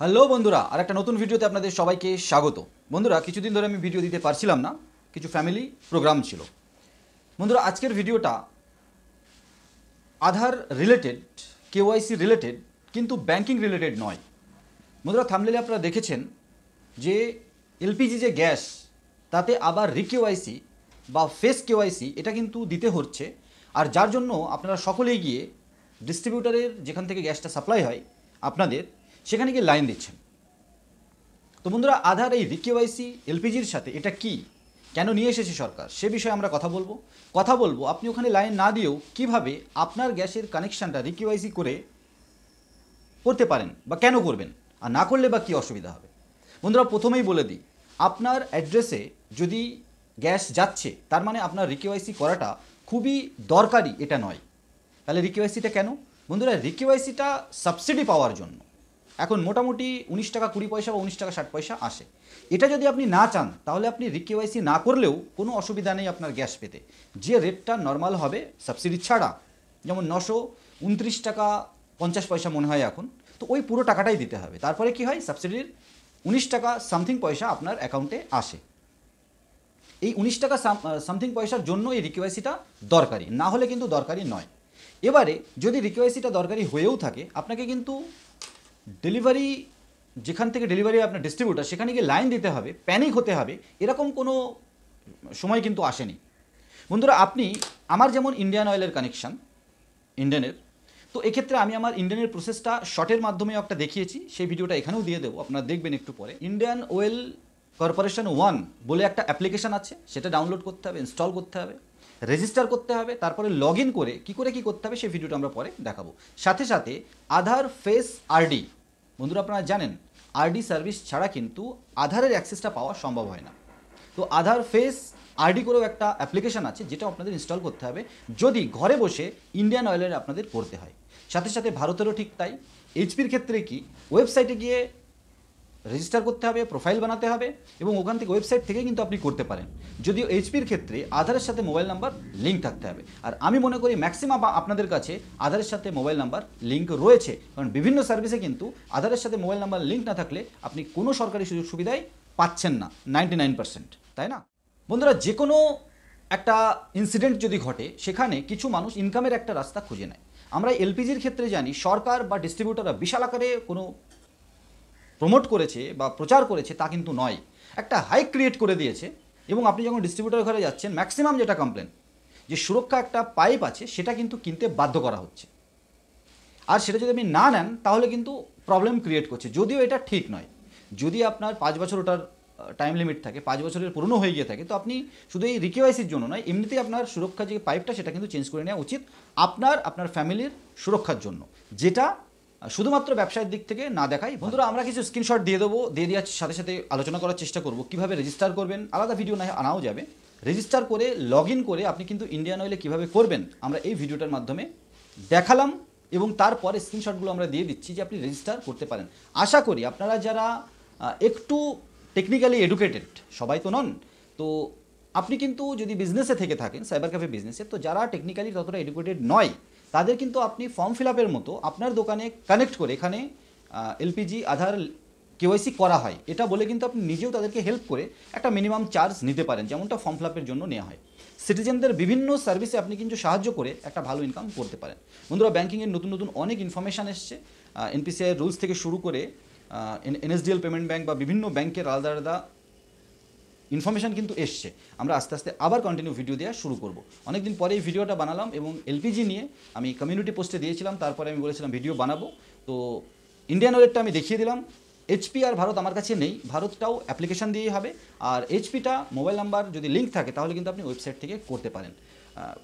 Hello বন্ধুরা, আর একটা নতুন ভিডিওতে আপনাদের সবাইকে স্বাগত। বন্ধুরা, কিছুদিন ধরে আমি ভিডিও দিতে পারছিলাম না, কিছু ফ্যামিলি প্রোগ্রাম ছিল। বন্ধুরা, আজকের ভিডিওটা আধার রিলেটেড, কেওয়াইসি রিলেটেড, কিন্তু ব্যাংকিং রিলেটেড নয়। বন্ধুরা, থাম্বনেলে আপনারা দেখেছেন যে এলপিজি যে গ্যাস, তাতে আবার রিকেওয়াইসি বা ফেস কেওয়াইসি এটা কিন্তু দিতে হচ্ছে। আর যার জন্য আপনারা সকলেই গিয়ে ডিস্ট্রিবিউটারের যেখান থেকে গ্যাসটা সাপ্লাই হয় আপনাদের, সেখানে গিয়ে লাইন দিচ্ছেন। তো বন্ধুরা, আধার এই রিকেওয়াইসি এলপিজির সাথে এটা কি, কেন নিয়ে এসেছে সরকার, সে বিষয়ে আমরা কথা বলবো। আপনি ওখানে লাইন না দিয়েও কিভাবে আপনার গ্যাসের কানেকশানটা রিকেওয়াইসি করে করতে পারেন বা কেন করবেন, আর না করলে বা কী অসুবিধা হবে। বন্ধুরা, প্রথমেই বলে দিই, আপনার অ্যাড্রেসে যদি গ্যাস যাচ্ছে তার মানে আপনার রিকেওয়াইসি করাটা খুবই দরকারি এটা নয়। তাহলে রিকেওয়াইসিটা কেন? বন্ধুরা, রিকেওয়াইসিটা সাবসিডি পাওয়ার জন্য। এখন মোটামুটি 19 টাকা 20 পয়সা বা 19 টাকা 60 পয়সা আসে। এটা যদি আপনি না চান তাহলে আপনি রিকেওয়াইসি না করলেও কোনো অসুবিধা নেই আপনার গ্যাস পেতে। যে রেটটা নর্মাল হবে সাবসিডি ছাড়া, যেমন 929 টাকা 50 পয়সা মনে হয় এখন, তো ওই পুরো টাকাটাই দিতে হবে। তারপরে কি হয়, সাবসিডির 19 টাকা সামথিং পয়সা আপনার অ্যাকাউন্টে আসে। এই 19 টাকা সামথিং পয়সার জন্য এই রিকেওয়াইসিটা দরকারি, না হলে কিন্তু দরকারি নয়। এবারে যদি রিকেওয়াইসিটা দরকারি হয়েও থাকে, আপনাকে কিন্তু ডেলিভারি, যেখান থেকে ডেলিভারি আপনার ডিস্ট্রিবিউটার, সেখানে গিয়ে লাইন দিতে হবে, প্যানিক হতে হবে, এরকম কোনো সময় কিন্তু আসেনি। বন্ধুরা, আপনি আমার যেমন ইন্ডিয়ান অয়েলের কানেকশান, ইন্ডিয়ানের, তো এক্ষেত্রে আমি আমার ইন্ডিয়ানের প্রসেসটা শর্টের মাধ্যমে একটা দেখিয়েছি, সেই ভিডিওটা এখানেও দিয়ে দেবো, আপনারা দেখবেন একটু পরে। ইন্ডিয়ান অয়েল কর্পোরেশন 1 বলে একটা অ্যাপ্লিকেশান আছে, সেটা ডাউনলোড করতে হবে, ইনস্টল করতে হবে, রেজিস্টার করতে হবে, তারপরে লগ ইন করে কী করতে হবে সেই ভিডিওটা আমরা পরে দেখাবো। সাথে সাথে আধার ফেস আরডি, বন্ধুরা আপনারা জানেন আরডি সার্ভিস ছাড়া কিন্তু আধারের অ্যাক্সেসটা পাওয়া সম্ভব হয় না। তো আধার ফেস আরডি করেও একটা অ্যাপ্লিকেশান আছে, যেটা আপনাদের ইনস্টল করতে হবে যদি ঘরে বসে ইন্ডিয়ান অয়েলের আপনাদের করতে হয়। সাথে সাথে ভারতেরও ঠিক তাই। এইচপির ক্ষেত্রে কি, ওয়েবসাইটে গিয়ে রেজিস্টার করতে হবে, প্রোফাইল বানাতে হবে, এবং ওখান থেকে ওয়েবসাইট থেকে কিন্তু আপনি করতে পারেন। যদিও এইচপির ক্ষেত্রে আধারের সাথে মোবাইল নাম্বার লিঙ্ক থাকতে হবে, আর আমি মনে করি ম্যাক্সিমাম আপনাদের কাছে আধারের সাথে মোবাইল নাম্বার লিঙ্ক রয়েছে, কারণ বিভিন্ন সার্ভিসে কিন্তু আধারের সাথে মোবাইল নাম্বার লিঙ্ক না থাকলে আপনি কোনো সরকারি সুযোগ সুবিধাই পাচ্ছেন না 99%, তাই না? বন্ধুরা, যে কোনো একটা ইনসিডেন্ট যদি ঘটে, সেখানে কিছু মানুষ ইনকামের একটা রাস্তা খুঁজে নেয়। আমরা এলপিজির ক্ষেত্রে জানি সরকার বা ডিস্ট্রিবিউটাররা বিশাল আকারে কোনো প্রমোট করেছে বা প্রচার করেছে তা কিন্তু নয়, একটা হাইক ক্রিয়েট করে দিয়েছে। এবং আপনি যখন ডিস্ট্রিবিউটার ঘরে যাচ্ছেন, ম্যাক্সিমাম যেটা কমপ্লেন, যে সুরক্ষা একটা পাইপ আছে সেটা কিন্তু কিনতে বাধ্য করা হচ্ছে, আর সেটা যদি আপনি না নেন তাহলে কিন্তু প্রবলেম ক্রিয়েট করছে, যদিও এটা ঠিক নয়। যদি আপনার 5 বছর ওটার টাইম লিমিট থাকে, 5 বছরের পুরনো হয়ে গিয়ে থাকে, তো আপনি শুধু এই রিকেওয়াইসির জন্য নয়, এমনিতেই আপনার সুরক্ষা যে পাইপটা সেটা কিন্তু চেঞ্জ করে নেওয়া উচিত আপনার ফ্যামিলির সুরক্ষার জন্য, যেটা শুধুমাত্র ব্যবসায়ের দিক থেকে না দেখাই। বন্ধুরা, আমরা কিছু স্ক্রিনশট দিয়ে দেবো, দিয়ে দেওয়ার সাথে সাথে আলোচনা করার চেষ্টা করব কীভাবে রেজিস্টার করবেন। আলাদা ভিডিও না আনাও যাবে, রেজিস্টার করে লগ ইন করে আপনি কিন্তু ইন্ডিয়ান অয়েলে কীভাবে করবেন আমরা এই ভিডিওটার মাধ্যমে দেখালাম, এবং তারপরে স্ক্রিনশটগুলো আমরা দিয়ে দিচ্ছি যে আপনি রেজিস্টার করতে পারেন। আশা করি আপনারা যারা একটু টেকনিক্যালি এডুকেটেড, সবাই তো নন, তো আপনি কিন্তু যদি বিজনেসে থেকে থাকেন, সাইবার ক্যাফে বিজনেসে, তো যারা টেকনিক্যালি ততটা এডুকেটেড নয়, তাদের কিন্তু আপনি ফর্ম ফিল আপের মতো আপনার দোকানে কানেক্ট করে এখানে এলপিজি আধার কেওয়াইসি করা হয় এটা বলে কিন্তু আপনি নিজেও তাদেরকে হেল্প করে একটা মিনিমাম চার্জ নিতে পারেন, যেমনটা ফর্ম ফিল আপের জন্য নেওয়া হয়। সিটিজেনদের বিভিন্ন সার্ভিসে আপনি কিন্তু সাহায্য করে একটা ভালো ইনকাম করতে পারেন। বন্ধুরা, ব্যাঙ্কিংয়ের নতুন নতুন অনেক ইনফরমেশান এসছে, এনপিসিআই রুলস থেকে শুরু করে এনএসডিএল পেমেন্ট ব্যাঙ্ক বা বিভিন্ন ব্যাংকের আলাদা আলাদা ইনফরমেশান কিন্তু এসছে। আমরা আস্তে আস্তে আবার কন্টিনিউ ভিডিও দেওয়া শুরু করব। অনেকদিন পরে এই ভিডিওটা বানালাম, এবং এলপিজি নিয়ে আমি কমিউনিটি পোস্টে দিয়েছিলাম, তারপরে আমি বলেছিলাম ভিডিও বানাবো, তো ইন্ডিয়ান অয়েলটা আমি দেখিয়ে দিলাম। এইচপি আর ভারত আমার কাছে নেই, ভারতটাও অ্যাপ্লিকেশান দিয়েই হবে, আর এইচপিটা মোবাইল নাম্বার যদি লিঙ্ক থাকে তাহলে কিন্তু আপনি ওয়েবসাইট থেকে করতে পারেন।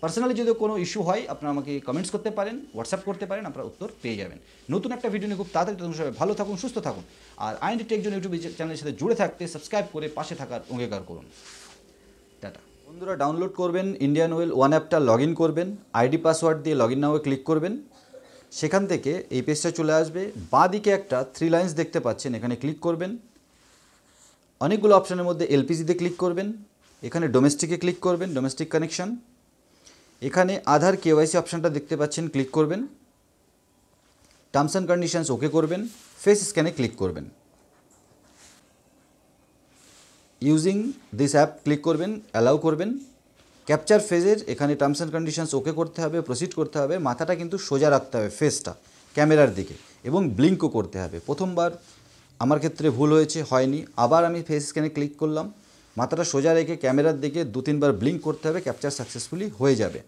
পার্সোনালি যদি কোনো ইস্যু হয় আপনারা আমাকে কমেন্টস করতে পারেন, হোয়াটসঅ্যাপ করতে পারেন, আপনারা উত্তর পেয়ে যাবেন। নতুন একটা ভিডিও নিয়ে খুব তাড়াতাড়ি, তখন সবাই ভালো থাকুন, সুস্থ থাকুন, আর আইএনডি টেক জোন ইউটিউব চ্যানেলের সাথে জুড়ে থাকতে সাবস্ক্রাইব করে পাশে থাকার অঙ্গীকার করুন। টাটা। বন্ধুরা, ডাউনলোড করবেন ইন্ডিয়ান অয়েল ওয়ান অ্যাপটা, লগ ইন করবেন, আইডি পাসওয়ার্ড দিয়ে লগ ইন নাও ক্লিক করবেন। সেখান থেকে এই পেজটা চলে আসবে, বাঁ দিকে একটা 3 লাইন্স দেখতে পাচ্ছেন, এখানে ক্লিক করবেন। অনেকগুলো অপশানের মধ্যে এলপিজিতে ক্লিক করবেন, এখানে ডোমেস্টিকে ক্লিক করবেন, ডোমেস্টিক কানেকশান। এখানে আধার কেওয়াইসি অপশানটা দেখতে পাচ্ছেন, ক্লিক করবেন। টার্মস অ্যান্ড কন্ডিশনস ওকে করবেন, ফেস স্ক্যানে ক্লিক করবেন। ইউজিং দিস অ্যাপ ক্লিক করবেন, অ্যালাউ করবেন। ক্যাপচার ফেজের এখানে টার্মস অ্যান্ড কন্ডিশনস ওকে করতে হবে, প্রসিড করতে হবে। মাথাটা কিন্তু সোজা রাখতে হবে ফেসটা ক্যামেরার দিকে, এবং ব্লিঙ্কও করতে হবে। প্রথমবার আমার ক্ষেত্রে ভুল হয়েছে, হয়নি। আবার আমি ফেস স্ক্যানে ক্লিক করলাম, মাথাটা সোজা রেখে ক্যামেরার দিকে 2-3 বার ব্লিঙ্ক করতে হবে, ক্যাপচার সাকসেসফুলি হয়ে যাবে।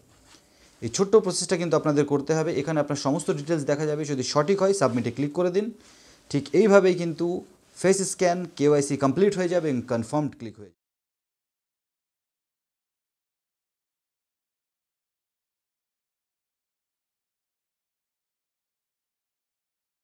এই ছোট্ট প্রসেসটা কিন্তু আপনাদের করতে হবে। এখানে আপনার সমস্ত ডিটেলস দেখা যাবে, যদি সঠিক হয় সাবমিটে ক্লিক করে দিন। ঠিক এইভাবেই কিন্তু ফেস স্ক্যান KYC কমপ্লিট হয়ে যাবে এবং কনফার্মড ক্লিক হয়ে যাবে।